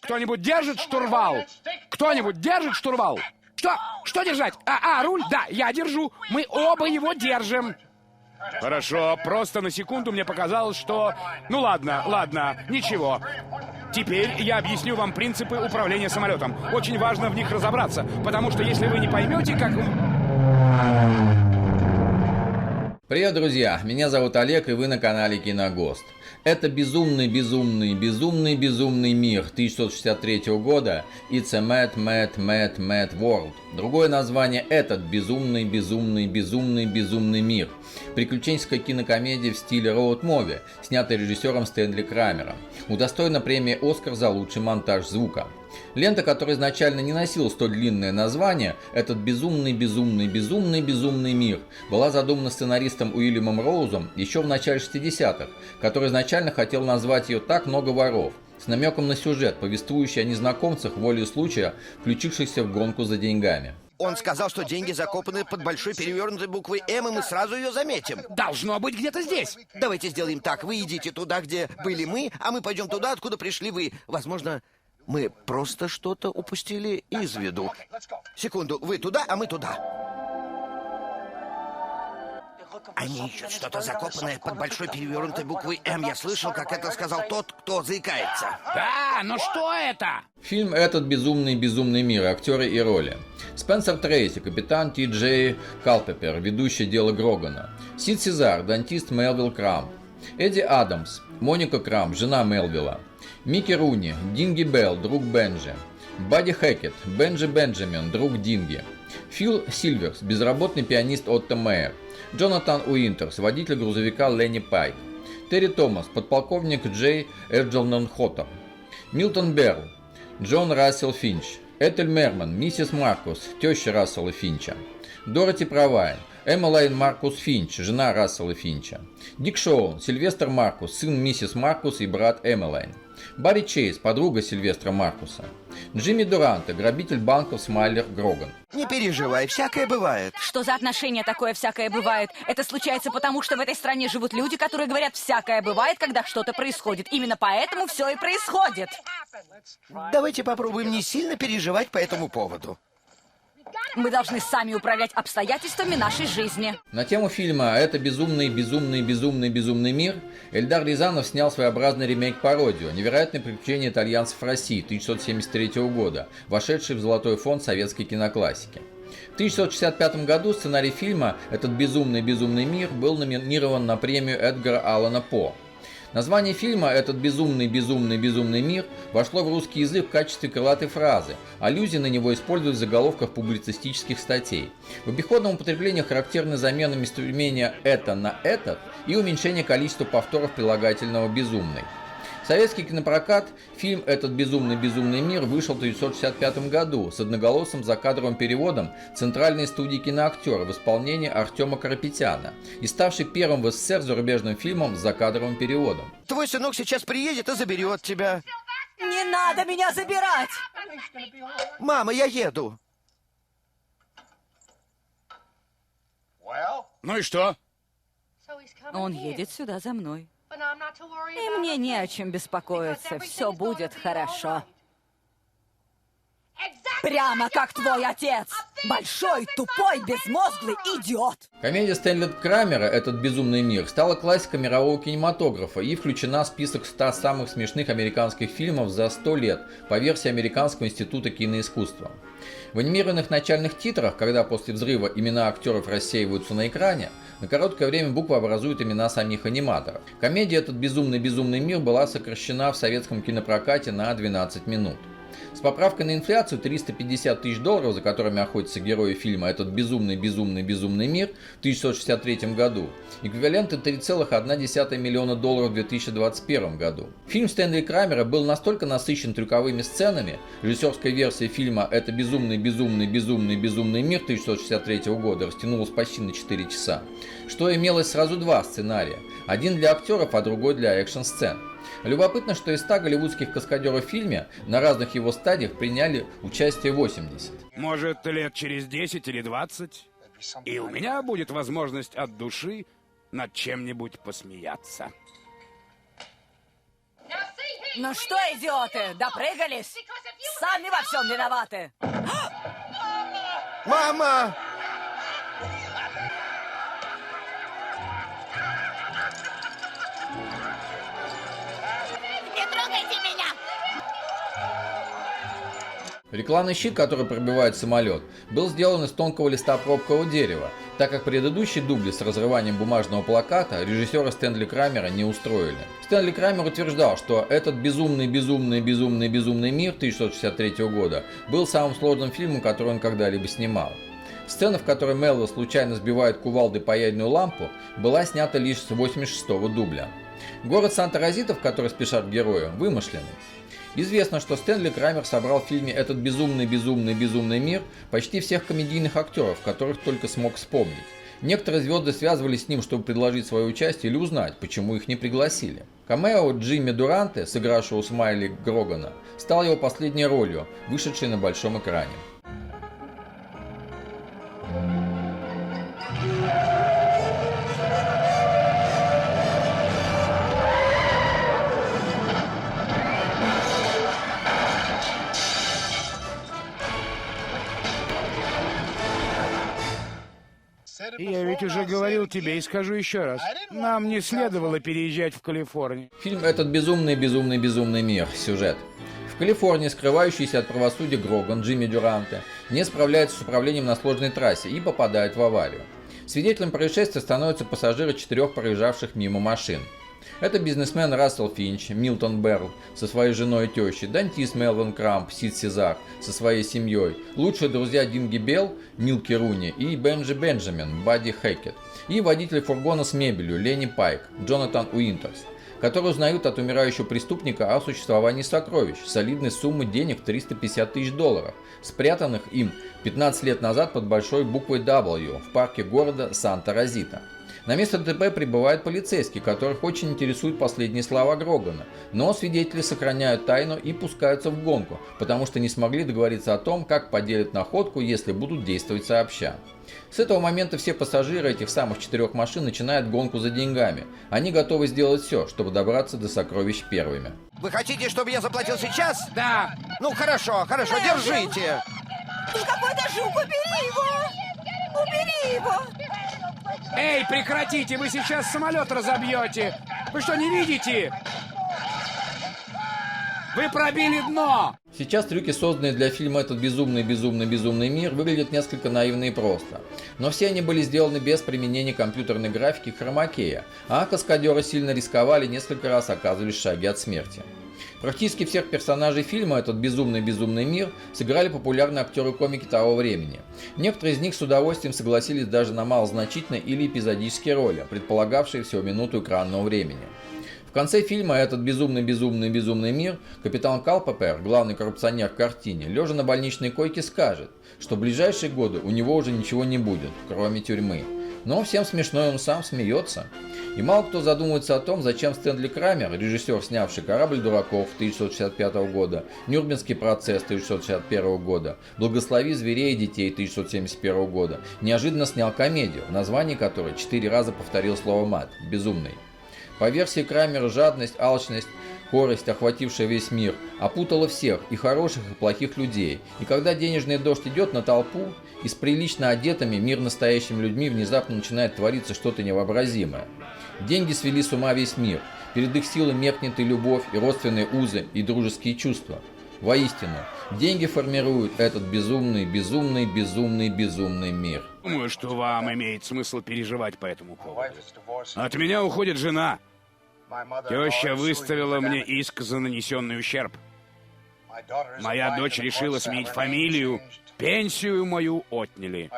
Кто-нибудь держит штурвал? Кто-нибудь держит штурвал? Что? Что держать? Руль? Да, я держу. Мы оба его держим. Хорошо, просто на секунду мне показалось, что... Ну ладно, ничего. Теперь я объясню вам принципы управления самолетом. Очень важно в них разобраться, потому что если вы не поймете, как... Привет, друзья! Меня зовут Олег, и вы на канале Киногост. Это безумный мир 1963 года It's a mad world. Другое название — этот безумный мир. Приключенческая кинокомедия в стиле роуд-муви, снятая режиссером Стэнли Крамером. Удостоена премии «Оскар» за лучший монтаж звука. Лента, которая изначально не носила столь длинное название, этот безумный мир, была задумана сценаристом Уильямом Роузом еще в начале 60-х, который изначально хотел назвать ее «Так много воров», с намеком на сюжет, повествующий о незнакомцах волею случая, включившихся в гонку за деньгами. Он сказал, что деньги закопаны под большой перевернутой буквой «М», и мы сразу ее заметим. Должно быть где-то здесь. Давайте сделаем так. Вы идите туда, где были мы, а мы пойдем туда, откуда пришли вы. Возможно, мы просто что-то упустили из виду. Секунду, вы туда, а мы туда. Они ищут что-то закопанное под большой перевернутой буквой «М». Я слышал, как это сказал тот, кто заикается. Да, но что это? Фильм «Этот безумный мир», актеры и роли. Спенсер Трейси, капитан Ти Джей Калпепер, ведущий «Дело Грогана». Сид Сезар, дантист Мелвилл Крамп. Эдди Адамс, Моника Крамп, жена Мелвилла. Микки Руни, Динги Белл, друг Бенджи. Бадди Хэкет, Бенджи Бенджамин, друг Динги. Фил Сильверс, безработный пианист Отто Мейер. Джонатан Уинтерс, водитель грузовика Ленни Пайк. Терри Томас, подполковник Джей Элджернон Хоттер. Милтон Берл, Джон Рассел Финч. Этель Мерман, миссис Маркус, теща Рассела Финча. Дороти Провайн, Эммелайн Маркус Финч, жена Рассела Финча. Дик Шоун, Сильвестр Маркус, сын миссис Маркус и брат Эммелайн. Барри Чейз, подруга Сильвестра Маркуса. Джимми Дуранте, грабитель банков Смайлер Гроган. Не переживай, всякое бывает. Что за отношение такое «всякое бывает»? Это случается потому, что в этой стране живут люди, которые говорят «всякое бывает», когда что-то происходит. Именно поэтому все и происходит. Давайте попробуем не сильно переживать по этому поводу. Мы должны сами управлять обстоятельствами нашей жизни. На тему фильма «Это безумный мир» Эльдар Рязанов снял своеобразный ремейк-пародию «Невероятные приключения итальянцев в России» 1973 года, вошедший в золотой фонд советской киноклассики. В 1965 году сценарий фильма «Этот безумный мир» был номинирован на премию Эдгара Аллана По. Название фильма «Этот безумный мир» вошло в русский язык в качестве крылатой фразы. Аллюзии на него используют в заголовках публицистических статей. В обиходном употреблении характерны замена местоимения «это» на «этот» и уменьшение количества повторов прилагательного «безумный». Советский кинопрокат фильм «Этот безумный мир» вышел в 1965 году с одноголосым закадровым переводом Центральной студии киноактера в исполнении Артема Карапетяна и ставший первым в СССР зарубежным фильмом с закадровым переводом. Твой сынок сейчас приедет и заберет тебя. Не надо меня забирать! Мама, я еду. Ну и что? Он едет сюда за мной. И мне не о чем беспокоиться. Все будет хорошо. Прямо как твой отец. Большой, тупой, безмозглый идиот. Комедия Стэнли Крамера «Этот безумный мир» стала классикой мирового кинематографа и включена в список 100 самых смешных американских фильмов за 100 лет по версии Американского института киноискусства. В анимированных начальных титрах, когда после взрыва имена актеров рассеиваются на экране, на короткое время буквы образуют имена самих аниматоров. Комедия «Этот безумный мир» была сокращена в советском кинопрокате на 12 минут. С поправкой на инфляцию $350 тысяч, за которыми охотятся герои фильма «Этот безумный мир» в 1963 году, эквиваленты $3,1 миллиона в 2021 году. Фильм Стэнли Крамера был настолько насыщен трюковыми сценами, режиссерская версия фильма «Это безумный мир» 1963 года растянулась почти на 4 часа, что имелось сразу два сценария, один для актеров, а другой для экшн-сцен. Любопытно, что из 100 голливудских каскадеров в фильме на разных его стадиях приняли участие 80. Может, лет через 10 или 20, и у меня будет возможность от души над чем-нибудь посмеяться. Ну что, идиоты, допрыгались? Сами во всем виноваты. Мама! Не трогайте меня! Рекламный щит, который пробивает самолет, был сделан из тонкого листа пробкового дерева, так как предыдущие дубли с разрыванием бумажного плаката режиссера Стэнли Крамера не устроили. Стэнли Крамер утверждал, что этот безумный мир 1963 года был самым сложным фильмом, который он когда-либо снимал. Сцена, в которой Мелвилл случайно сбивает кувалдой паяльную лампу, была снята лишь с 86-го дубля. Город Санта-Розита, в который спешат герои, вымышленный. Известно, что Стэнли Крамер собрал в фильме «Этот безумный мир» почти всех комедийных актеров, которых только смог вспомнить. Некоторые звезды связывались с ним, чтобы предложить свое участие или узнать, почему их не пригласили. Камео Джимми Дуранте, сыгравшего Смайли Грогана, стал его последней ролью, вышедшей на большом экране. Я ведь уже говорил тебе и скажу еще раз. Нам не следовало переезжать в Калифорнию. Фильм «Этот безумный мир». Сюжет. В Калифорнии скрывающийся от правосудия Гроган Джимми Дуранте не справляется с управлением на сложной трассе и попадает в аварию. Свидетелем происшествия становятся пассажиры 4 проезжавших мимо машин. Это бизнесмен Рассел Финч, Милтон Берл со своей женой и тещей, дантист Мелвин Крамп, Сид Сезар со своей семьей, лучшие друзья Динги Белл, Милки Руни и Бенджи Бенджамин, Бадди Хэкет, и водитель фургона с мебелью Ленни Пайк, Джонатан Уинтерс, которые узнают от умирающего преступника о существовании сокровищ, солидной суммы денег $350 тысяч, спрятанных им 15 лет назад под большой буквой W в парке города Санта-Розита. На место ДТП прибывает полицейский, которых очень интересуют последние слова Грогана, но свидетели сохраняют тайну и пускаются в гонку, потому что не смогли договориться о том, как поделят находку, если будут действовать сообща. С этого момента все пассажиры этих самых 4 машин начинают гонку за деньгами. Они готовы сделать все, чтобы добраться до сокровищ первыми. Вы хотите, чтобы я заплатил сейчас? Да. Ну хорошо, держите. Тут какой-то жук, убери его! Убери его! Эй, прекратите, вы сейчас самолет разобьете. Вы что, не видите? Вы пробили дно. Сейчас трюки, созданные для фильма «Этот безумный мир», выглядят несколько наивно и просто. Но все они были сделаны без применения компьютерной графики и хромакея, а каскадеры сильно рисковали, несколько раз оказывались в шаге от смерти. Практически всех персонажей фильма «Этот безумный мир» сыграли популярные актеры-комики того времени. Некоторые из них с удовольствием согласились даже на малозначительные или эпизодические роли, предполагавшие всего минуту экранного времени. В конце фильма «Этот безумный мир» капитан Калпепер, главный коррупционер в картине, лежа на больничной койке, скажет, что в ближайшие годы у него уже ничего не будет, кроме тюрьмы. Но всем смешно, и он сам смеется. И мало кто задумывается о том, зачем Стэнли Крамер, режиссер, снявший «Корабль дураков» 1965 года, «Нюрнбергский процесс» 1961 года, «Благослови зверей и детей» 1971 года, неожиданно снял комедию, в названии которой 4 раза повторил слово «мат» – «безумный». По версии Крамера, жадность, алчность, корость, охватившая весь мир, опутала всех, и хороших, и плохих людей. И когда денежный дождь идет на толпу, и с прилично одетыми, мирно стоящими людьми внезапно начинает твориться что-то невообразимое. Деньги свели с ума весь мир. Перед их силой меркнет и любовь, и родственные узы, и дружеские чувства. Воистину, деньги формируют этот безумный мир. Думаю, что вам имеет смысл переживать по этому поводу. От меня уходит жена. Теща выставила мне иск за нанесенный ущерб. Моя дочь решила сменить фамилию. Пенсию мою отняли.